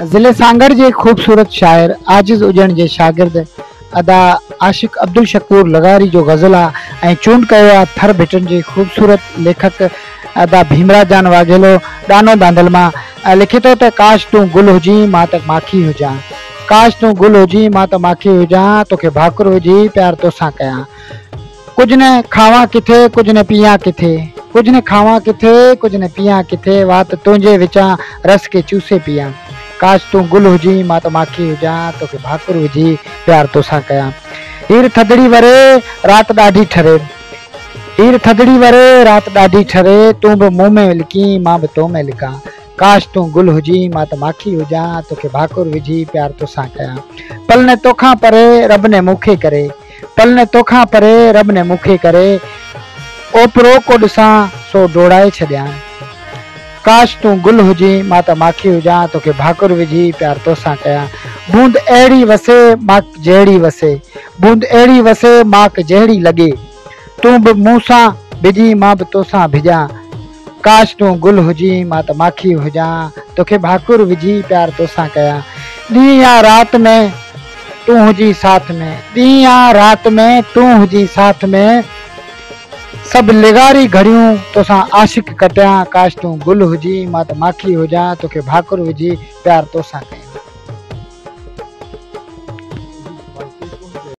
ज़िले सांगर जे खूबसूरत शाइर आजिज़ उजण जे शागिर्द अदा आशिक अब्दुल शकूर लगारी जो गज़ल आहे चूंड कयो आहे थर भिटनि जे खूबसूरत लेखक अदा भीमराज जान वाघेलो दानो दांदल मां लिखे थो त काश तूं गुल हुजी मां त माखी हुजां, काश तूं गुल हुजी मां त माखी हुजां, तोखे भाकुर विझी प्यार तोसां कयां। कुछ न खावां किथे कुछ न पियां किथे, कुछ न खावां किथे कुछ न पियां किथे, वात तुंहिंजे विचां रस के चूसे पियां। काश तूं गुल हुजी मां त माखी हुजां, तोखे भाकुर विझी प्यार तोसां कयां। हीर थदड़ी वरे रात ॾाढी ठरे, हीर थदड़ी वरे रात ॾाढी ठरे, तूं बि मूं में लिकी मां बि तो में लिकां। काश तूं गुल हुजी मां त माखी हुजां, तोखे भाकुर विझी प्यार तोसां कयां। पल ने तोखां परे रब ने मूंखे करे, पल ने तोखां परे रब ने मूंखे करे, ओपरो को ॾिसां सो डोड़ाए छॾियां। काश तूं गुल हुजी मां त माखी हुजां, तोखे भाकुर विझी प्यार तोसां कयां। बूंद अहिड़ी वसे माक जहिड़ी वसे, बूंद अहिड़ी वसे माक जहिड़ी लॻे, तूं बि मूं सां भिजी मां बि तोसां भिजां। काश तूं गुल हुजी मां त माखी हुजां, तोखे भाकुर विझी प्यार तोसां कयां। ॾींहुं या राति में तूं हुजी साथ में, ॾींहुं या राति में तूं हुजी साथ में, सभु लिगारी घड़ियूं तोसां आशिक कटियां। काश तूं गुल हुजी मां त माखी हुजां, तोखे भाकुर विझी प्यार तोसां कयां।